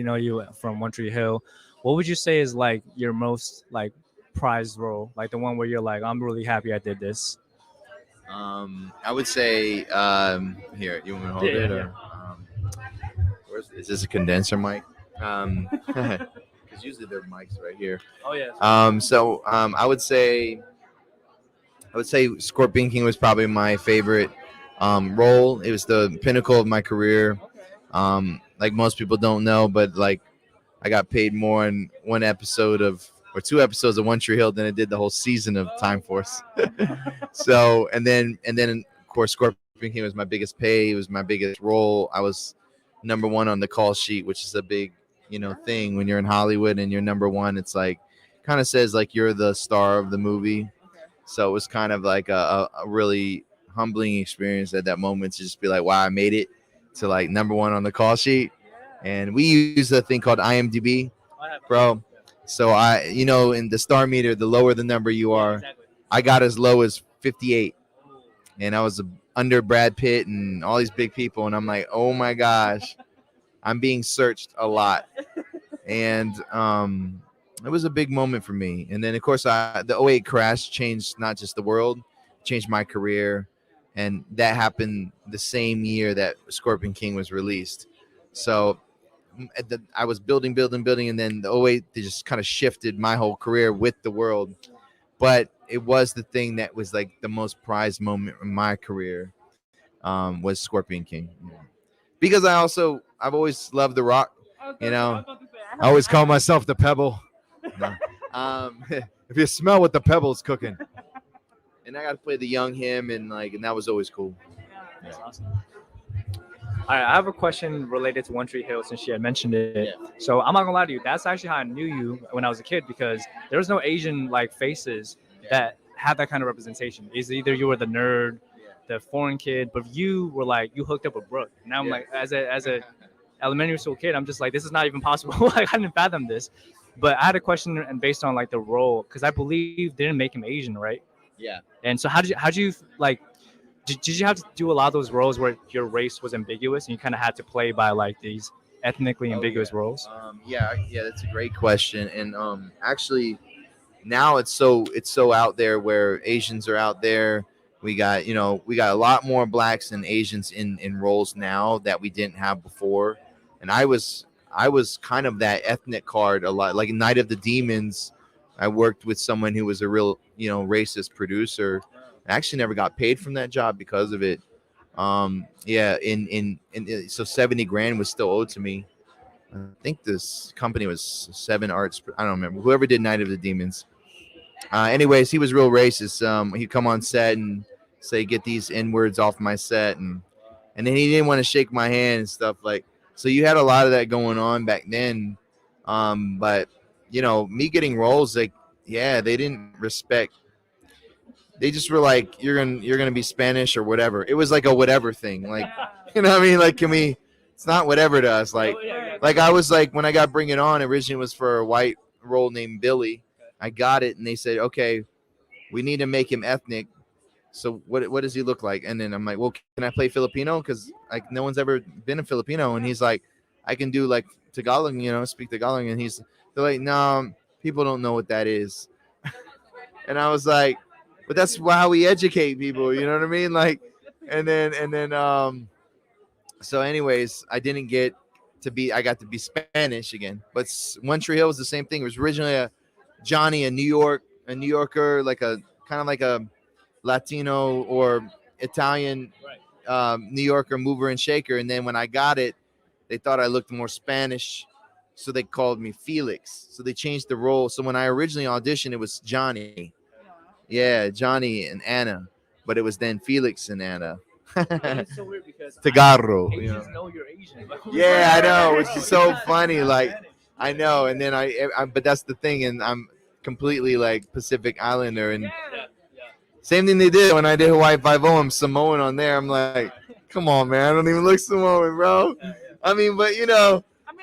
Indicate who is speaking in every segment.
Speaker 1: know you from One Tree Hill. What would you say is like your most like prized role, like the one where you're like, I'm really happy I did this?
Speaker 2: I would say here. You want me to hold it? Or, is this a condenser mic? Because usually they're mics right here.
Speaker 1: Oh yeah.
Speaker 2: I would say Scorpion King was probably my favorite role. It was the pinnacle of my career. Like most people don't know, but like I got paid more in one episode of or two episodes of One Tree Hill than I did the whole season of Time Force. So and then of course Scorpion King was my biggest pay. It was my biggest role. I was number one on the call sheet, which is a big thing when you're in Hollywood and you're number one. It's like kind of says like you're the star of the movie. So it was kind of like a really humbling experience at that moment to just be like, wow, I made it to like number one on the call sheet. And we use a thing called IMDb, bro. So in the star meter, the lower the number you are, I got as low as 58. And I was under Brad Pitt and all these big people. And I'm like, oh my gosh, I'm being searched a lot. And it was a big moment for me. And then, of course, the '08 crash changed not just the world, changed my career. And that happened the same year that Scorpion King was released. So I was building. And then the '08, they just kind of shifted my whole career with the world. But it was the thing that was like the most prized moment in my career was Scorpion King. Because I've always loved The Rock. I always call myself the Pebble. If you smell what the Pebble's cooking. And I got to play the young him and that was always cool.
Speaker 1: That's awesome. All right, I have a question related to One Tree Hill since she had mentioned it. Yeah. So I'm not gonna lie to you, that's actually how I knew you when I was a kid because there was no Asian like faces that had that kind of representation. It's either you were the nerd, the foreign kid, but you were like you hooked up with Brooke. Now I'm like as a elementary school kid, I'm just like this is not even possible. Like I didn't fathom this. But I had a question and based on like the role because I believe they didn't make him Asian, right?
Speaker 2: Yeah.
Speaker 1: And so how did you like? Did you have to do a lot of those roles where your race was ambiguous and you kind of had to play by like these ethnically ambiguous roles?
Speaker 2: Yeah, that's a great question. And actually, now it's so out there where Asians are out there. We got a lot more blacks and Asians in roles now that we didn't have before. And I was kind of that ethnic card a lot. Like in Night of the Demons, I worked with someone who was a real racist producer. I actually never got paid from that job because of it. So 70 grand was still owed to me. I think this company was Seven Arts. I don't remember. Whoever did Night of the Demons. Anyways, he was real racist. He'd come on set and say, "Get these N-words off my set," and then he didn't want to shake my hand and stuff like. So you had a lot of that going on back then. But me getting roles they didn't respect. They just were like, you're gonna be Spanish or whatever. It was like a whatever thing. Like, what I mean? Like, it's not whatever to us. Like I was like, when I got Bring It On, originally was for a white role named Billy. I got it. And they said, okay, we need to make him ethnic. So what does he look like? And then I'm like, well, can I play Filipino? Because like no one's ever been a Filipino. And he's like, I can do like Tagalog, speak Tagalog. And they're like, no, people don't know what that is. And I was like, but that's how we educate people, you know what I mean? Like, and then, so anyways, I got to be Spanish again. But One Tree Hill was the same thing. It was originally Johnny, a New Yorker, like a kind of like a Latino or Italian New Yorker mover and shaker. And then when I got it, they thought I looked more Spanish. So they called me Felix. So they changed the role. So when I originally auditioned, it was Johnny. Yeah, Johnny and Anna, but it was then Felix and Anna.
Speaker 1: It's so weird because
Speaker 2: Tagarro.
Speaker 1: Asians know you're Asian.
Speaker 2: Yeah, I know. It's so funny. Like, I know. And then but that's the thing. And I'm completely like Pacific Islander. And same thing they did when I did Hawaii Five-0. I'm Samoan on there. I'm like, come on, man. I don't even look Samoan, bro. I mean, but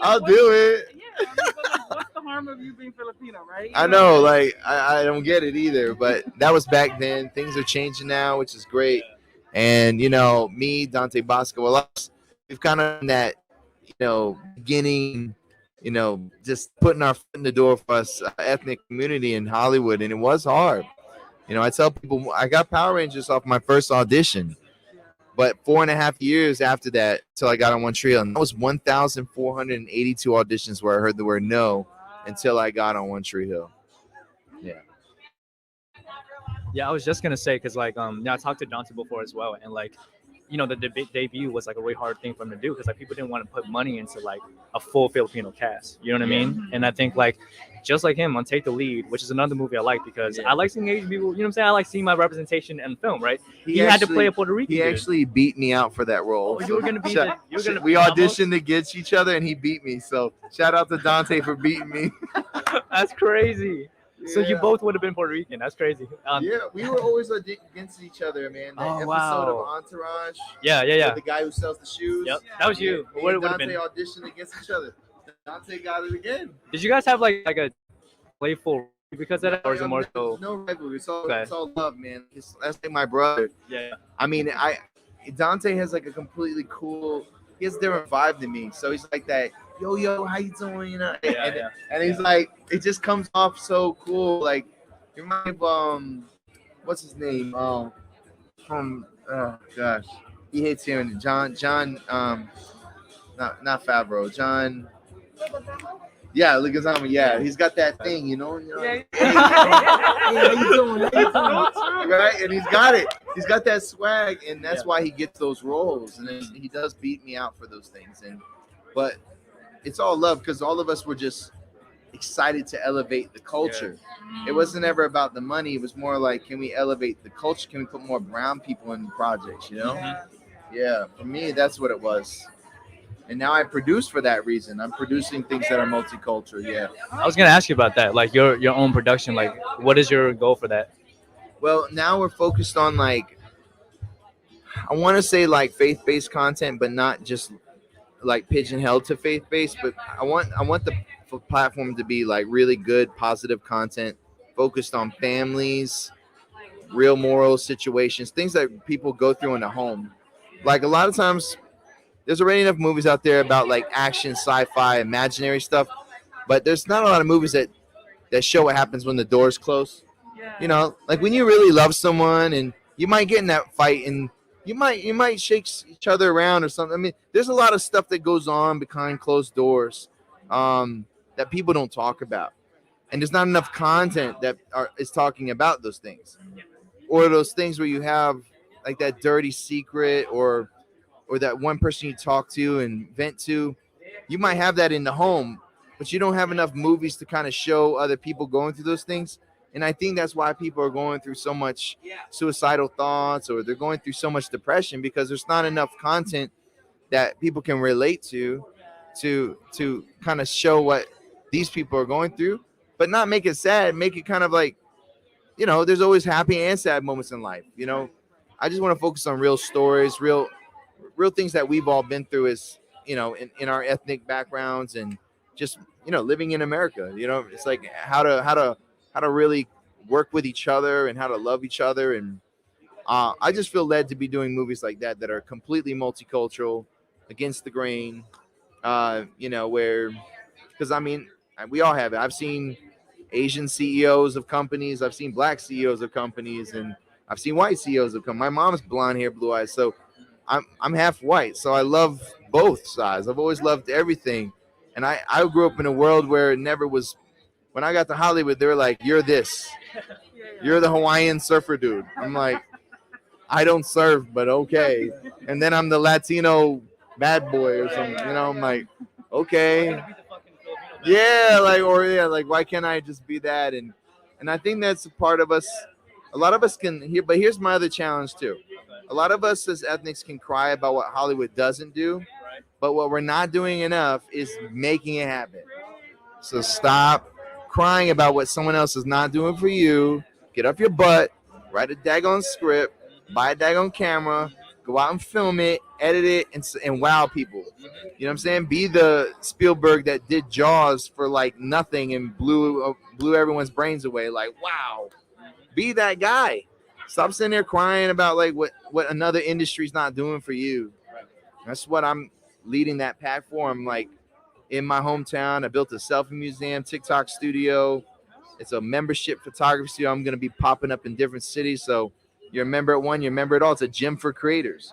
Speaker 2: I'll do it.
Speaker 3: What's the harm of you being Filipino, right?
Speaker 2: I know, like I don't get it either, but that was back then. Things are changing now, which is great. And me, Dante Bosco, we've kind of in that beginning just putting our foot in the door for us ethnic community in Hollywood, and it was hard. I tell people I got Power Rangers off my first audition, but 4.5 years after that till I got on One Tree Hill, and that was 1,482 auditions where I heard the word no until I got on One Tree Hill. Yeah.
Speaker 1: Yeah, I was just gonna say because I talked to Dante before as well, and the debut was like a really hard thing for him to do because people didn't want to put money into like a full Filipino cast. You know what I mean? And I think just like him on Take the Lead, which is another movie I like because I like seeing Asian people. You know what I'm saying? I like seeing my representation in film, right? He had to play a Puerto Rican.
Speaker 2: He actually beat me out for that role.
Speaker 1: Oh, you were gonna be.
Speaker 2: We auditioned against each other, and he beat me. So shout out to Dante for beating me.
Speaker 1: That's crazy. So you both would have been Puerto Rican. That's crazy.
Speaker 2: We were always against each other, man. That episode of Entourage.
Speaker 1: Yeah.
Speaker 2: With the guy who sells the shoes.
Speaker 1: Yep, that was you.
Speaker 2: Me and Dante auditioned against each other. Dante got it again.
Speaker 1: Did you guys have like a playful because of that, or is it more so?
Speaker 2: No rivalry. It's all love, man. That's like my brother.
Speaker 1: Yeah.
Speaker 2: I mean, Dante has like a completely cool. He has a different vibe than me. So he's like that. Yo, how you doing? And he's like, it just comes off so cool. Like, you remind me of what's his name? From gosh, he hates hearing it. John, not Favreau. John. Yeah, Lucas Kendall. Yeah, he's got that thing, Yeah. How you doing? Right, and he's got it. He's got that swag, and that's why he gets those roles. And he does beat me out for those things. But it's all love because all of us were just excited to elevate the culture. It wasn't ever about the money. It was more like, can we elevate the culture? Can we put more brown people in the projects? Yeah. For me, that's what it was. And now I produce for that reason. I'm producing things that are multicultural. Yeah.
Speaker 1: I was gonna ask you about that, like your own production. Like, what is your goal for that?
Speaker 2: Well, now we're focused on I want to say faith-based content, but not just pigeonholed to faith-based. But I want the platform to be really good, positive content focused on families, real moral situations, things that people go through in the home. A lot of times, there's already enough movies out there about action, sci-fi, imaginary stuff, but there's not a lot of movies that show what happens when the doors close. When you really love someone and you might get in that fight and you might shake each other around or something. I mean, there's a lot of stuff that goes on behind closed doors that people don't talk about, and there's not enough content that is talking about those things, or those things where you have that dirty secret or that one person you talk to and vent to. You might have that in the home, but you don't have enough movies to kind of show other people going through those things. And I think that's why people are going through so much suicidal thoughts, or they're going through so much depression, because there's not enough content that people can relate to kind of show what these people are going through, but not make it sad. Make it kind of there's always happy and sad moments in life. I just want to focus on real stories, real things that we've all been through as, in our ethnic backgrounds, and just, living in America. It's how to really work with each other and how to love each other. And I just feel led to be doing movies like that are completely multicultural, against the grain, where, because we all have it. I've seen Asian CEOs of companies. I've seen black CEOs of companies, and I've seen white CEOs of companies. My mom's blonde hair, blue eyes. So I'm half white. So I love both sides. I've always loved everything. And I grew up in a world where it never was. When I got to Hollywood, they were like, you're this. You're the Hawaiian surfer dude. I'm like, I don't surf, but okay. And then I'm the Latino bad boy or something. I'm like, okay. Yeah, why can't I just be that? And I think that's a part of us. A lot of us can hear, but here's my other challenge too. A lot of us as ethnics can cry about what Hollywood doesn't do, but what we're not doing enough is making it happen. So stop crying about what someone else is not doing for you. Get up your butt, write a daggone script, buy a daggone camera, go out and film it, edit it, and wow people. You know what I'm saying? Be the Spielberg that did Jaws for nothing and blew everyone's brains away. Wow. Be that guy. Stop sitting there crying about what another industry's not doing for you. That's what I'm leading that platform. in my hometown. I built a selfie museum, TikTok studio. It's a membership photography studio. I'm going to be popping up in different cities. So you're a member at one, you're a member at all. It's a gym for creators.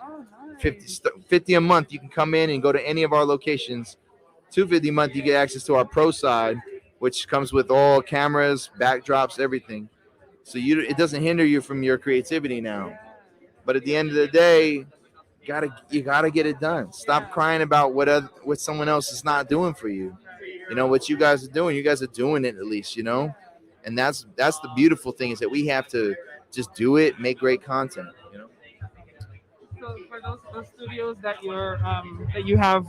Speaker 2: $50 a month. You can come in and go to any of our locations. $250 a month, you get access to our pro side, which comes with all cameras, backdrops, everything. So it doesn't hinder you from your creativity now. But at the end of the day, you gotta get it done. Stop crying about what someone else is not doing for you. You know what you guys are doing. You guys are doing it at least, you know. And that's the beautiful thing, is that we have to just do it, make great content. You know.
Speaker 3: So for those studios that you have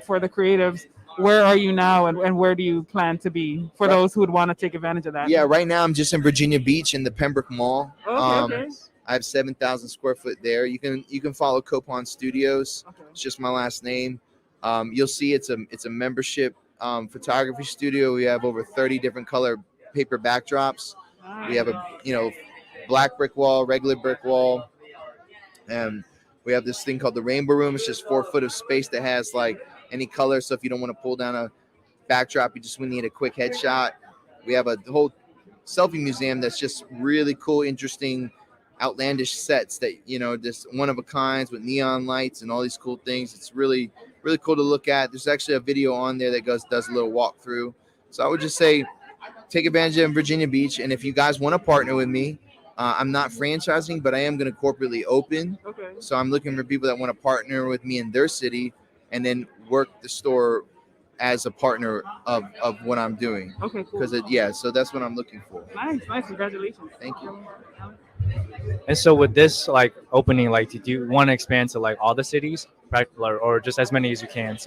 Speaker 3: for the creatives, where are you now, and where do you plan to be for those who would want to take advantage of that?
Speaker 2: Yeah, right now I'm just in Virginia Beach in the Pembroke Mall.
Speaker 3: Okay.
Speaker 2: I have 7,000 square foot there. You can follow Copon Studios. Okay. It's just my last name. You'll see it's a membership photography studio. We have over 30 different color paper backdrops. We have a black brick wall, regular brick wall, and we have this thing called the Rainbow Room. It's just 4 foot of space that has like any color. So if you don't want to pull down a backdrop, you just need a quick headshot. We have a whole selfie museum that's just really cool, interesting, outlandish sets that, just one of a kinds with neon lights and all these cool things. It's really, really cool to look at. There's actually a video on there that does a little walkthrough. So I would just say, take advantage of Virginia Beach. And if you guys want to partner with me, I'm not franchising, but I am going to corporately open. Okay. So I'm looking for people that want to partner with me in their city and then work the store as a partner of what I'm doing. Okay, cool. Because so that's what I'm looking for.
Speaker 3: Nice. Congratulations.
Speaker 2: Thank you.
Speaker 1: And so with this opening, do you want to expand to all the cities, or just as many as you can?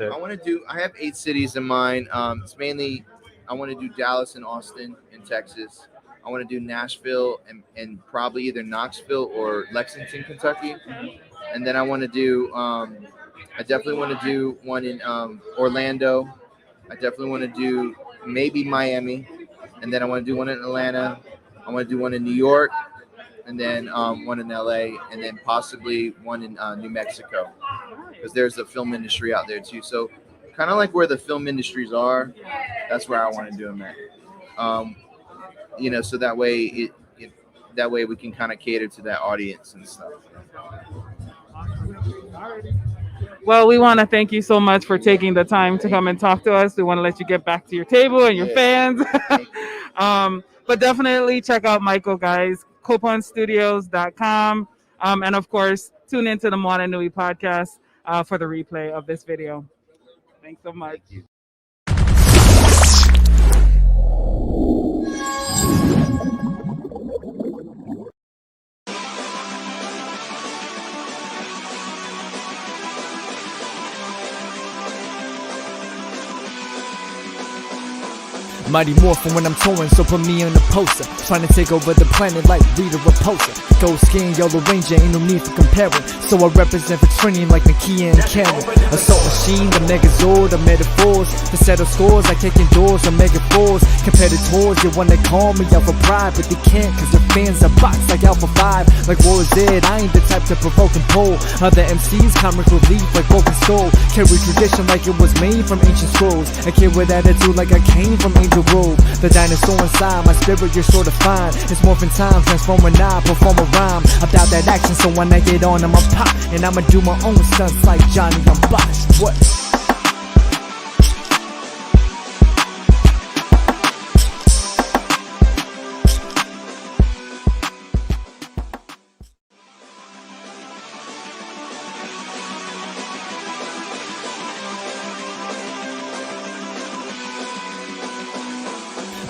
Speaker 2: I have 8 cities in mind. It's mainly, I want to do Dallas and Austin in Texas. I want to do Nashville and probably either Knoxville or Lexington, Kentucky. And then I want to do, I definitely want to do one in Orlando. I definitely want to do maybe Miami. And then I want to do one in Atlanta. I want to do one in New York. And then one in LA, and then possibly one in New Mexico, because there's a film industry out there too. So kind of like where the film industries are, that's where I want to do them at. So that way that way we can kind of cater to that audience and stuff.
Speaker 3: Well, we want to thank you so much for taking the time to come and talk to us. We want to let you get back to your table and your fans. But definitely check out Michael, guys. CoponStudios.com. And of course, tune into the Moana Nui Podcast for the replay of this video. Thanks so much.
Speaker 2: Thank you.
Speaker 4: Mighty Morphin when I'm touring, so put me on the poster. Trying to take over the planet like Rita Repulsa. Gold skin, yellow ranger, ain't no need for comparing. So I represent for training like Nakia and Karen. Assault machine, the Megazord, the metaphors. To settle scores like kicking doors or mega fours. Competitors, you wanna call me Alpha Pride, but they can't cause their fans are bots like Alpha 5. Like War Z, I ain't the type to provoke and pull. Other MCs, comic relief like Broken Soul. Carry tradition like it was made from ancient scrolls. A kid with attitude like I came from Angel Grove. The dinosaur inside my spirit, you're sure to find. It's morphin' time, transform a knob, perform a rhyme. About that action, so when I get on, I'ma pop. And I'ma do my own stunts like Johnny, I'm Bosch. What?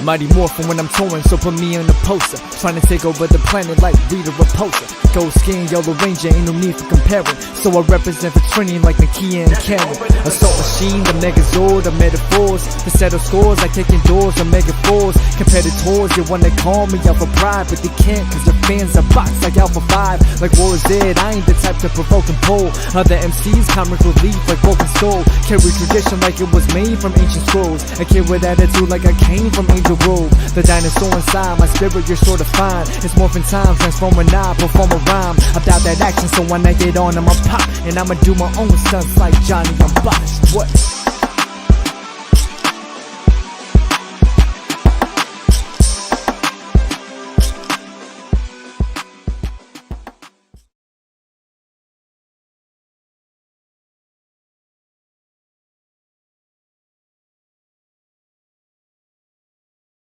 Speaker 4: Mighty Morphin when I'm touring, so put me on the poster. Trying to take over the planet like Rita Repulsa. Gold skin, yellow ranger, ain't no need for comparing. So I represent for training like Nakia and Karen. Assault machine, the Megazord, the metaphors. To settle scores like kicking doors or mega fours. Competitors, you wanna call me Alpha Pride, but they can't cause their fans are bots like Alpha 5. Like War Z, I ain't the type to provoke and pull. Other MCs, comic relief like Broken Soul. Carry tradition like it was made from ancient scrolls. A kid with attitude like I came from Angel Grove. The dinosaur inside my spirit, you're sure to find. It's morphin' time, transform a knob, perform a rhyme. About that action, so when I get on, I'ma pop. And I'ma do my own stunts like Johnny, I'm Bosch. What?